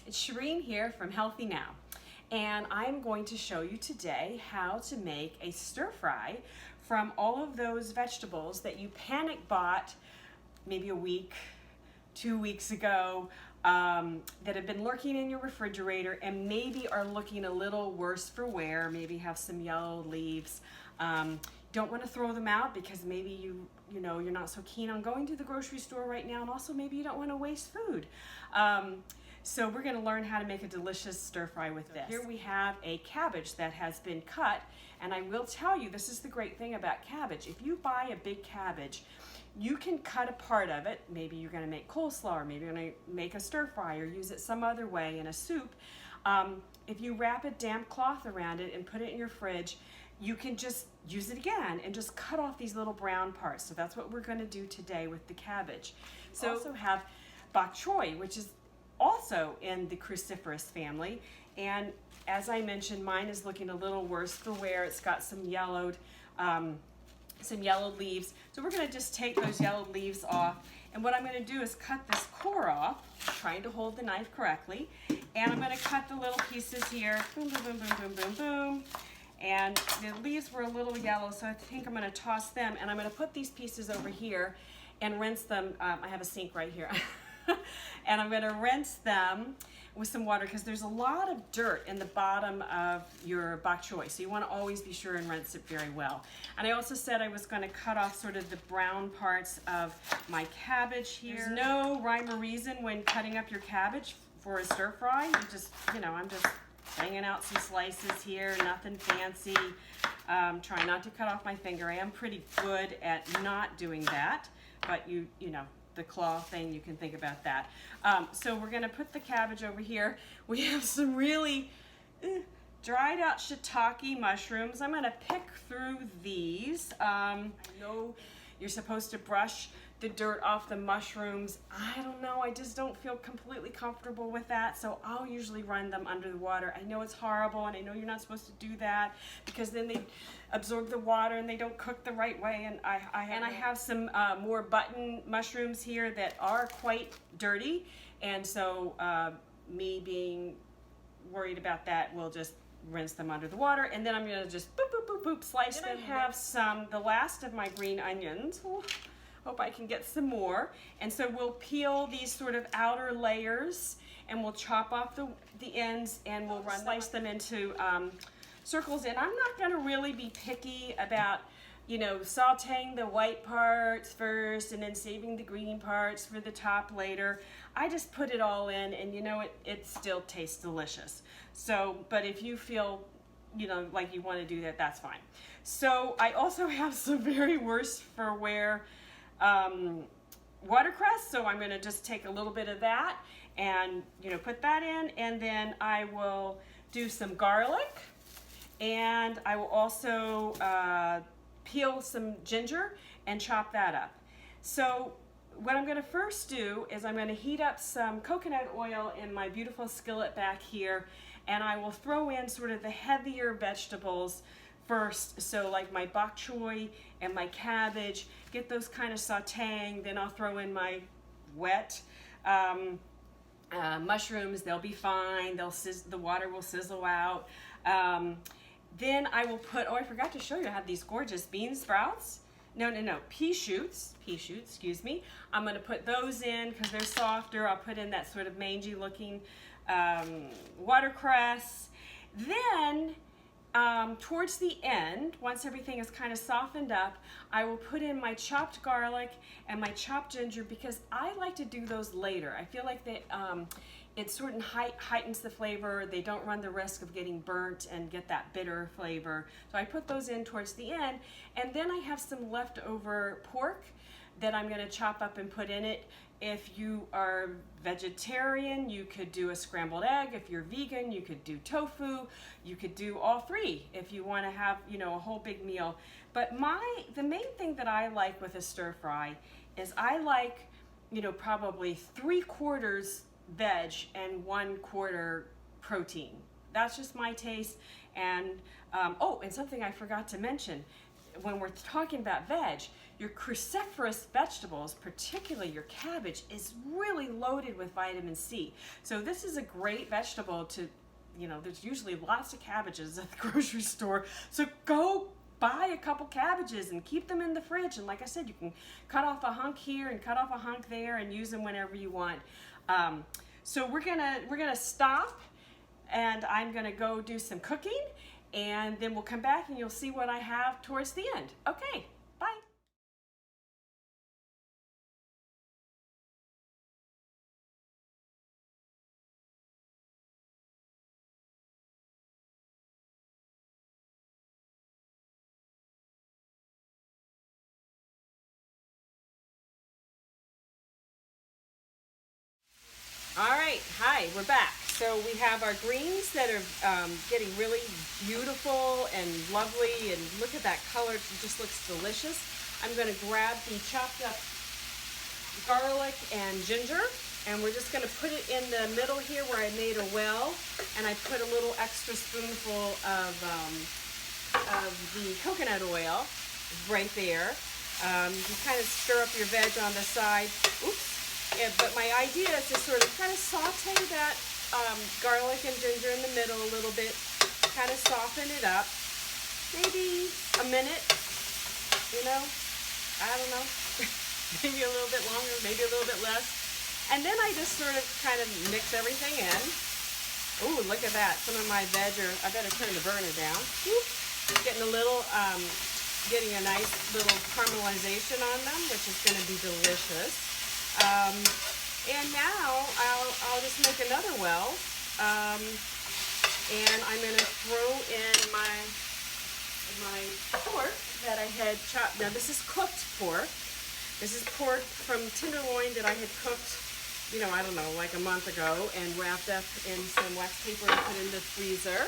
It's Shireen here from Healthy Now, and I'm going to show you today how to make a stir fry from all of those vegetables that you panic bought maybe a week, 2 weeks ago, that have been lurking in your refrigerator and maybe are looking a little worse for wear, maybe have some yellow leaves. Don't want to throw them out because maybe you know you're not so keen on going to the grocery store right now, and also maybe you don't want to waste food. So we're going to learn how to make a delicious stir fry with this. Here we have a cabbage that has been cut, and I will tell you, this is the great thing about cabbage. If you buy a big cabbage, you can cut a part of it. Maybe you're going to make coleslaw, or maybe you're going to make a stir fry or use it some other way in a soup. If you wrap a damp cloth around it and put it in your fridge, you can just use it again and just cut off these little brown parts. So that's what we're going to do today with the cabbage. So we also have bok choy, which is also in the cruciferous family, and as I mentioned, mine is looking a little worse for wear. It's got some yellowed leaves, so we're going to just take those yellowed leaves off, and what I'm going to do is cut this core off, trying to hold the knife correctly, and I'm going to cut the little pieces here, boom, boom, boom, boom, boom, boom, boom, and the leaves were a little yellow, so I think I'm going to toss them, and I'm going to put these pieces over here and rinse them. I have a sink right here. And I'm going to rinse them with some water because there's a lot of dirt in the bottom of your bok choy, so you want to always be sure and rinse it very well. And I also said I was going to cut off sort of the brown parts of my cabbage here. There's no rhyme or reason when cutting up your cabbage for a stir fry. You just, I'm just banging out some slices here, nothing fancy. Try not to cut off my finger. I am pretty good at not doing that, but you know, the claw thing, you can think about that. So we're going to put the cabbage over here. We have some really dried out shiitake mushrooms. I'm going to pick through these. I know you're supposed to brush the dirt off the mushrooms. I don't know, I just don't feel completely comfortable with that, so I'll usually run them under the water. I know it's horrible, and I know you're not supposed to do that because then they absorb the water and they don't cook the right way, and I have some more button mushrooms here that are quite dirty, and so me being worried about that, we'll just rinse them under the water, and then I'm going to just boop, boop, boop, boop, slice them. I have the last of my green onions. Hope I can get some more. And so we'll peel these sort of outer layers, and we'll chop off the ends, and we'll slice them into circles. And I'm not going to really be picky about, sauteing the white parts first and then saving the green parts for the top later. I just put it all in, and it still tastes delicious. So, but if you feel like you want to do that, that's fine. So I also have some very worse for wear watercress, so I'm going to just take a little bit of that and put that in, and then I will do some garlic, and I will also peel some ginger and chop that up. So what I'm going to first do is I'm going to heat up some coconut oil in my beautiful skillet back here, and I will throw in sort of the heavier vegetables first, so like my bok choy and my cabbage, get those kind of sauteing, then I'll throw in my wet mushrooms. They'll be fine, the water will sizzle out. Then I will put, I forgot to show you, I have these gorgeous bean sprouts. Pea shoots, excuse me. I'm going to put those in because they're softer. I'll put in that sort of mangy looking watercress. Then towards the end, once everything is kind of softened up, I will put in my chopped garlic and my chopped ginger because I like to do those later. I feel like it sort of heightens the flavor. They don't run the risk of getting burnt and get that bitter flavor. So I put those in towards the end, and then I have some leftover pork that I'm going to chop up and put in it. If you are vegetarian, you could do a scrambled egg. If you're vegan, you could do tofu. You could do all three if you want to have, a whole big meal. But the main thing that I like with a stir fry is I like, probably 3/4 veg and 1/4 protein. That's just my taste. And and something I forgot to mention, when we're talking about veg, Your cruciferous vegetables, particularly your cabbage, is really loaded with vitamin C. So this is a great vegetable to, you know, there's usually lots of cabbages at the grocery store. So go buy a couple cabbages and keep them in the fridge. And like I said, you can cut off a hunk here and cut off a hunk there and use them whenever you want. So we're gonna stop, and I'm gonna go do some cooking, and then we'll come back and you'll see what I have towards the end. Okay, bye. All right, hi, we're back. So we have our greens that are getting really beautiful and lovely, and look at that color, it just looks delicious. I'm gonna grab the chopped up garlic and ginger, and we're just gonna put it in the middle here where I made a well, and I put a little extra spoonful of the coconut oil right there. You can kind of stir up your veg on the side. Oops. Yeah, but my idea is to sort of kind of saute that garlic and ginger in the middle a little bit, kind of soften it up, maybe a minute, you know, I don't know, maybe a little bit longer, maybe a little bit less. And then I just sort of kind of mix everything in. Ooh, look at that. Some of my veg are, I better turn the burner down. Whoop. Getting a little, getting a nice little caramelization on them, which is going to be delicious. And now I'll just make another well, and I'm going to throw in my pork that I had chopped. Now this is cooked pork. This is pork from tenderloin that I had cooked, you know, I don't know, like a month ago, and wrapped up in some wax paper and put in the freezer.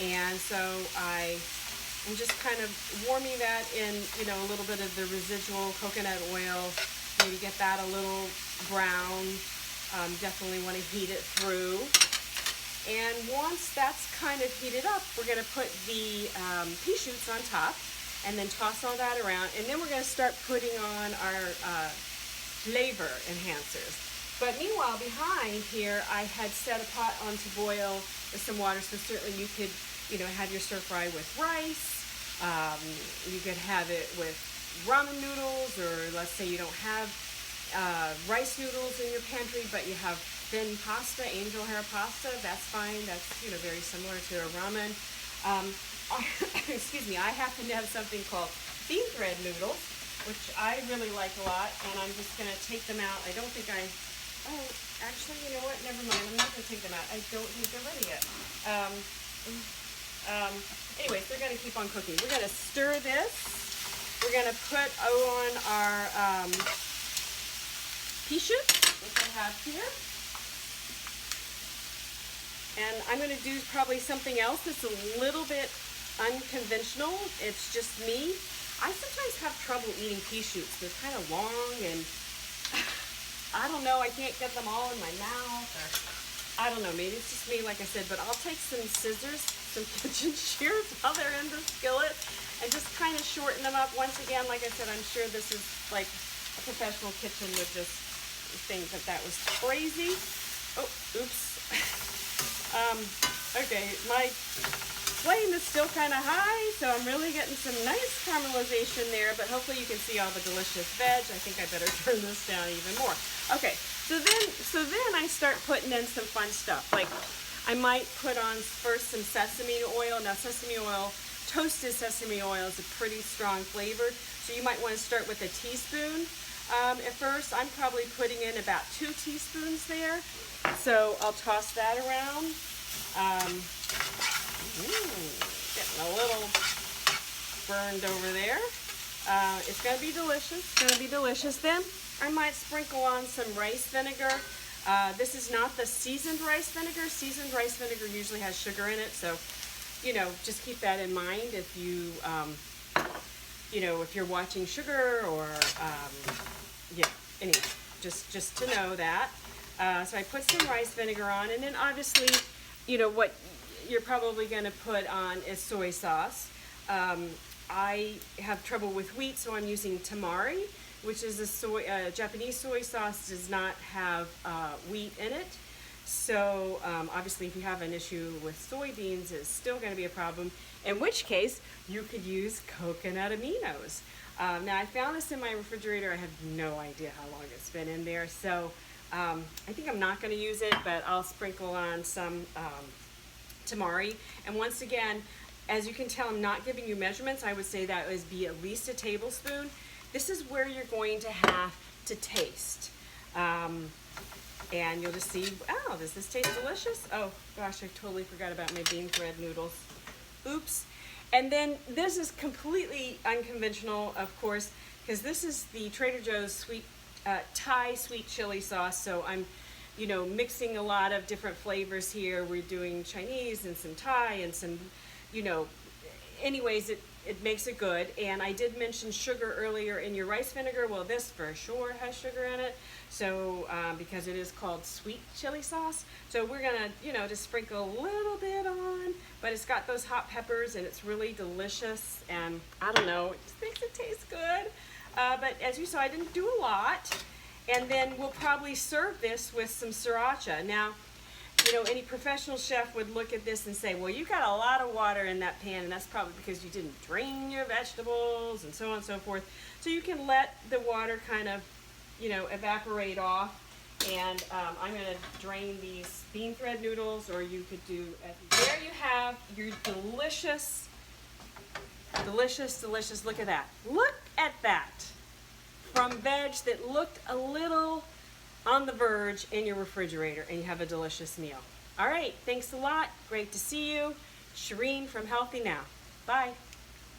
And so I'm just kind of warming that in, you know, a little bit of the residual coconut oil. Maybe get that a little brown. Definitely want to heat it through. And once that's kind of heated up, we're going to put the pea shoots on top, and then toss all that around. And then we're going to start putting on our flavor enhancers. But meanwhile, behind here, I had set a pot on to boil with some water, so certainly you could, you know, have your stir fry with rice. You could have it with ramen noodles, or let's say you don't have rice noodles in your pantry, but you have thin pasta, angel hair pasta. That's fine. That's, you know, very similar to a ramen. Excuse me. I happen to have something called bean thread noodles, which I really like a lot, and I'm just going to take them out. I don't think oh, actually, you know what? Never mind. I'm not going to take them out. I don't think they're ready yet. Anyways, they're going to keep on cooking. We're going to stir this. We're going to put on our pea shoots, which I have here. And I'm going to do probably something else that's a little bit unconventional. It's just me. I sometimes have trouble eating pea shoots. They're kind of long, and I don't know, I can't get them all in my mouth, or I don't know, maybe it's just me, like I said. But I'll take some scissors, some kitchen shears while they're in the skillet, and just kind of shorten them up. Once again, like I said, I'm sure this is like a professional kitchen would just think that that was crazy. Oh, oops. Okay, my flame is still kind of high, so I'm really getting some nice caramelization there, but hopefully you can see all the delicious veg. I think I better turn this down even more. Okay, so then I start putting in some fun stuff. Like, I might put on first some sesame oil. Now, sesame oil, toasted sesame oil is a pretty strong flavor, so you might want to start with a teaspoon. At first, I'm probably putting in about 2 teaspoons there. So I'll toss that around. Getting a little burned over there. It's going to be delicious. It's going to be delicious. Then I might sprinkle on some rice vinegar. This is not the seasoned rice vinegar. Seasoned rice vinegar usually has sugar in it, so, you know, just keep that in mind if you, you know, if you're watching sugar, or, yeah, anyway, just to know that. So I put some rice vinegar on, and then obviously, you know, what you're probably going to put on is soy sauce. I have trouble with wheat, so I'm using tamari, which is a Japanese soy sauce, does not have wheat in it. So obviously if you have an issue with soybeans, it's still going to be a problem, in which case you could use coconut aminos. Now I found this in my refrigerator. I have no idea how long it's been in there, so I think I'm not going to use it, but I'll sprinkle on some tamari. And once again, as you can tell, I'm not giving you measurements. I would say that would be at least a tablespoon. This is where you're going to have to taste. And you'll just see, oh, does this taste delicious? Oh gosh, I totally forgot about my bean thread noodles. Oops. And then this is completely unconventional, of course, because this is the Trader Joe's Thai sweet chili sauce. So I'm, mixing a lot of different flavors here. We're doing Chinese and some Thai and some, anyways, it makes it good. And I did mention sugar earlier in your rice vinegar. Well, this for sure has sugar in it. So, because it is called sweet chili sauce. So we're gonna, just sprinkle a little bit on, but it's got those hot peppers and it's really delicious. And I don't know, it just makes it taste good. But as you saw, I didn't do a lot. And then we'll probably serve this with some sriracha. Now, any professional chef would look at this and say, well, you got a lot of water in that pan, and that's probably because you didn't drain your vegetables and so on and so forth. So you can let the water kind of, evaporate off. And I'm going to drain these bean thread noodles, or you could do, there you have your delicious, look at that. Look at that. From veg that looked a little on the verge in your refrigerator, and you have a delicious meal. All right, thanks a lot. Great to see you. Shireen from Healthy Now. Bye.